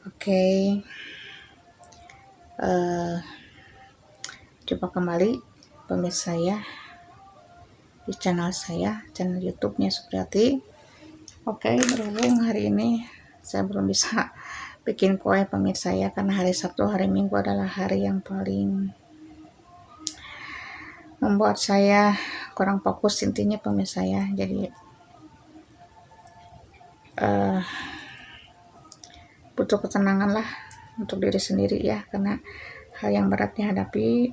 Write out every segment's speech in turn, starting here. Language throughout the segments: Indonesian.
Oke, eh, jumpa kembali pemirsa saya di channel YouTube-nya Supriyati. Oke, berhubung hari ini saya belum bisa bikin kue pemirsa ya, karena hari Sabtu, hari Minggu adalah hari yang paling membuat saya kurang fokus intinya pemirsa ya. Jadi butuh ketenangan lah untuk diri sendiri ya, karena hal yang berat dihadapi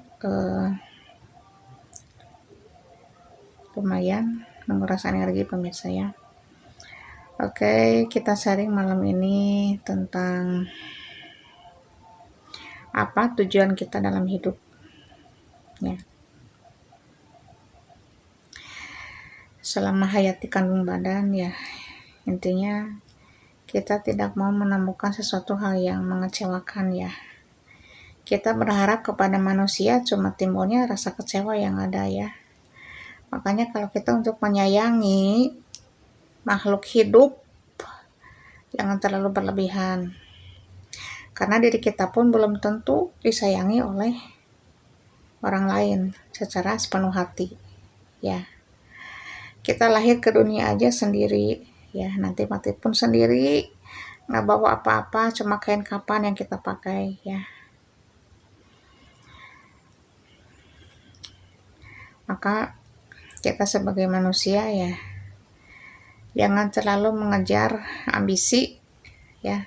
lumayan menguras energi pemirsa ya. Oke, kita sharing malam ini tentang apa tujuan kita dalam hidup ya. Selama hayati kandung badan ya, intinya kita tidak mau menemukan sesuatu hal yang mengecewakan ya. Kita berharap kepada manusia cuma timbulnya rasa kecewa yang ada ya. Makanya kalau kita untuk menyayangi makhluk hidup, jangan terlalu berlebihan. Karena diri kita pun belum tentu disayangi oleh orang lain secara sepenuh hati ya. Kita lahir ke dunia aja sendiri ya, nanti mati pun sendiri, nggak bawa apa-apa, cuma kain kapan yang kita pakai ya. Maka kita sebagai manusia ya, jangan terlalu mengejar ambisi ya,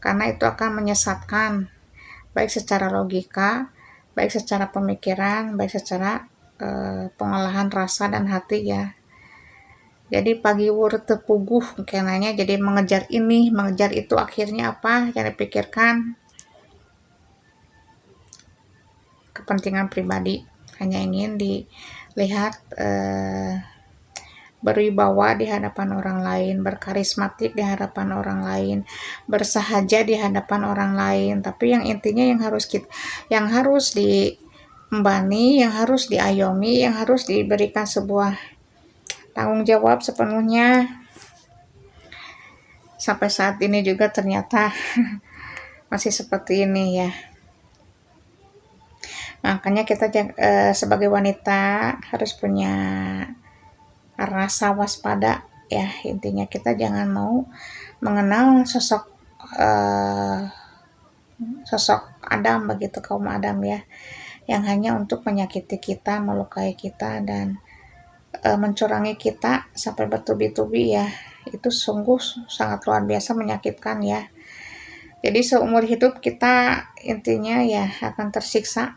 karena itu akan menyesatkan, baik secara logika, baik secara pemikiran, baik secara pengolahan rasa dan hati ya. Jadi pagi wur tepuguh kenanya, jadi mengejar ini, mengejar itu, akhirnya apa yang dipikirkan? Kepentingan pribadi, hanya ingin dilihat berwibawa di hadapan orang lain, berkarismatik di hadapan orang lain, bersahaja di hadapan orang lain. Tapi yang intinya yang harus diembani, yang harus diayomi, yang harus diberikan sebuah tanggung jawab sepenuhnya. Sampai saat ini juga ternyata masih seperti ini ya. Makanya kita sebagai wanita harus punya rasa waspada ya. Intinya kita jangan mau mengenal sosok Adam begitu, kaum Adam ya, yang hanya untuk menyakiti kita, melukai kita, dan mencurangi kita sampai bertubi-tubi ya. Itu sungguh sangat luar biasa menyakitkan ya. Jadi seumur hidup kita intinya ya akan tersiksa,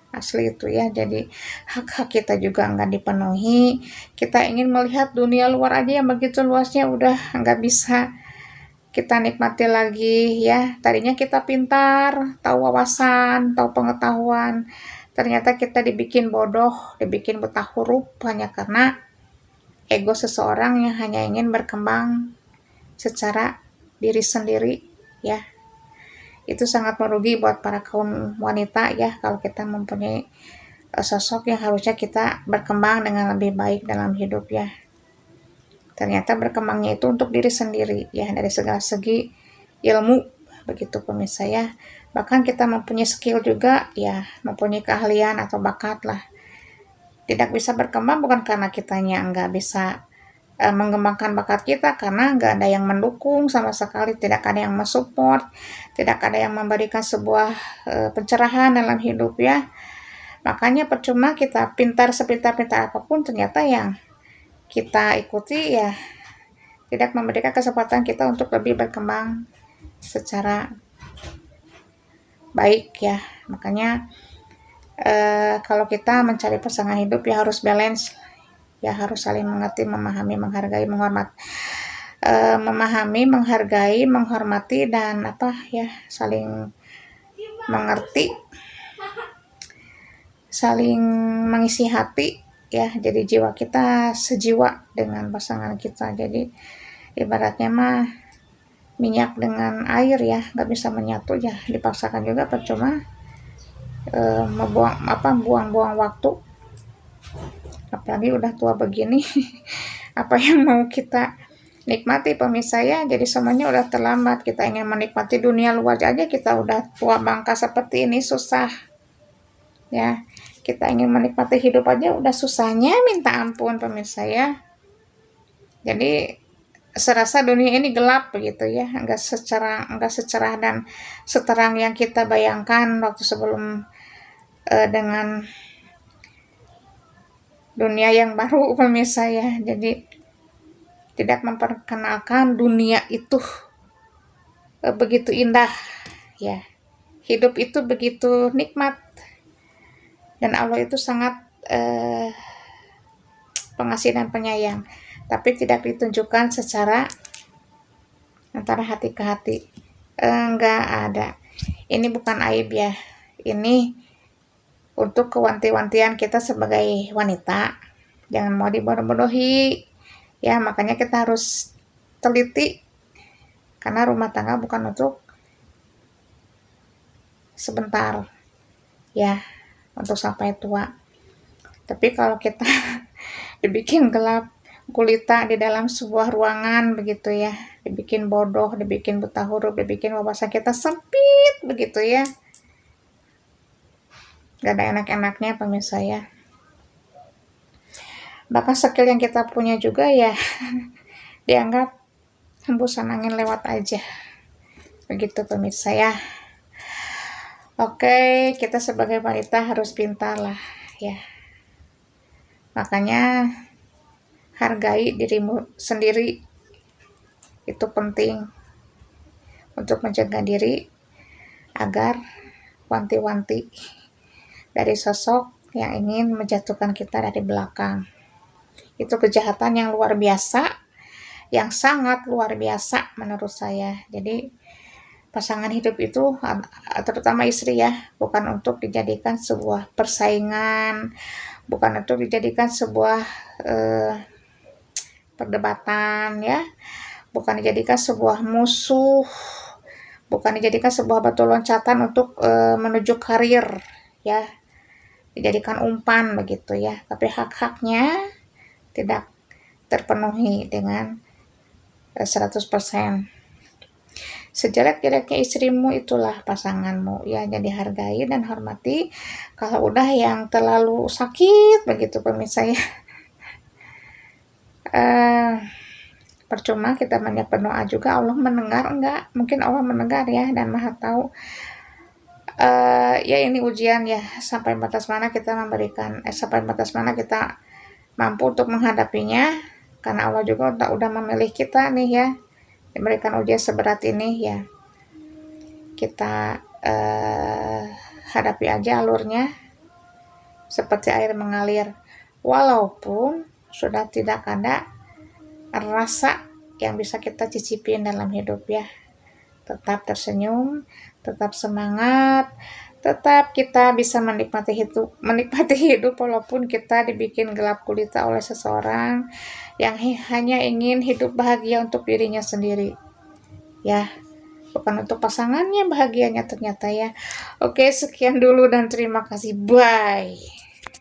asli itu ya. Jadi hak-hak kita juga nggak dipenuhi. Kita ingin melihat dunia luar aja yang begitu luasnya, udah nggak bisa kita nikmati lagi ya. Tadinya kita pintar, tahu wawasan, tahu pengetahuan, ternyata kita dibikin bodoh, dibikin buta huruf hanya karena ego seseorang yang hanya ingin berkembang secara diri sendiri ya. Itu sangat merugi buat para kaum wanita ya, kalau kita mempunyai sosok yang harusnya kita berkembang dengan lebih baik dalam hidup ya. Ternyata berkembangnya itu untuk diri sendiri ya, dari segala segi ilmu begitu pemirsa ya. Bahkan kita mempunyai skill juga ya, mempunyai keahlian atau bakat lah. Tidak bisa berkembang bukan karena kitanya nggak bisa mengembangkan bakat kita, karena nggak ada yang mendukung sama sekali, tidak ada yang mensupport, tidak ada yang memberikan sebuah pencerahan dalam hidup ya. Makanya percuma kita pintar sepintar-pintar apapun, ternyata yang kita ikuti ya tidak memberikan kesempatan kita untuk lebih berkembang secara baik ya. Makanya kalau kita mencari pasangan hidup ya harus balance ya, harus saling mengerti, memahami, menghargai, menghormati dan saling mengerti, saling mengisi hati ya. Jadi jiwa kita sejiwa dengan pasangan kita. Jadi ibaratnya mah minyak dengan air ya, nggak bisa menyatu ya, dipaksakan juga percuma, buang-buang waktu. Apalagi udah tua begini apa yang mau kita nikmati pemirsa ya. Jadi semuanya udah terlambat. Kita ingin menikmati dunia luar aja kita udah tua bangka seperti ini susah. Ya, kita ingin menikmati hidup aja udah susahnya minta ampun pemirsa ya. Jadi serasa dunia ini gelap begitu ya, enggak secerah dan seterang yang kita bayangkan waktu sebelum dengan dunia yang baru pemirsa ya. Jadi tidak memperkenalkan dunia itu begitu indah ya. Hidup itu begitu nikmat dan Allah itu sangat pengasih dan penyayang, tapi tidak ditunjukkan secara antara hati ke hati. Enggak ada. Ini bukan aib ya. Ini untuk kewanti-wantian kita sebagai wanita. Jangan mau dibodoh-bodohi. Ya, makanya kita harus teliti. Karena rumah tangga bukan untuk sebentar. Ya, untuk sampai tua. Tapi kalau kita dibikin gelap gulita di dalam sebuah ruangan begitu ya, dibikin bodoh, dibikin buta huruf, dibikin wawasan kita sempit begitu ya, gak ada enak-enaknya pemirsa ya. Bahkan skill yang kita punya juga ya dianggap hembusan angin lewat aja begitu pemirsa ya. Oke, kita sebagai wanita harus pintar lah ya. Makanya hargai dirimu sendiri, itu penting untuk menjaga diri agar wanti-wanti dari sosok yang ingin menjatuhkan kita dari belakang. Itu kejahatan yang luar biasa, yang sangat luar biasa menurut saya. Jadi pasangan hidup itu, terutama istri ya, bukan untuk dijadikan sebuah persaingan, bukan untuk dijadikan sebuah perdebatan ya, bukan dijadikan sebuah musuh, bukan dijadikan sebuah batu loncatan untuk menuju karir ya, dijadikan umpan begitu ya, tapi hak-haknya tidak terpenuhi dengan 100%. Sejelek-jeleknya istrimu itulah pasanganmu ya, jadi hargai dan hormati. Kalau udah yang terlalu sakit begitu pemirsa ya, percuma kita banyak berdoa juga, Allah mendengar enggak? Mungkin Allah mendengar ya dan maha tahu. Ya ini ujian ya, sampai batas mana kita memberikan, sampai batas mana kita mampu untuk menghadapinya, karena Allah juga udah memilih kita nih ya, diberikan ujian seberat ini ya, kita hadapi aja alurnya seperti air mengalir, walaupun sudah tidak ada rasa yang bisa kita cicipin dalam hidup ya. Tetap tersenyum, tetap semangat, tetap kita bisa menikmati hidup walaupun kita dibikin gelap gulita oleh seseorang yang hanya ingin hidup bahagia untuk dirinya sendiri ya, bukan untuk pasangannya bahagianya ternyata ya. Oke, sekian dulu dan terima kasih, bye.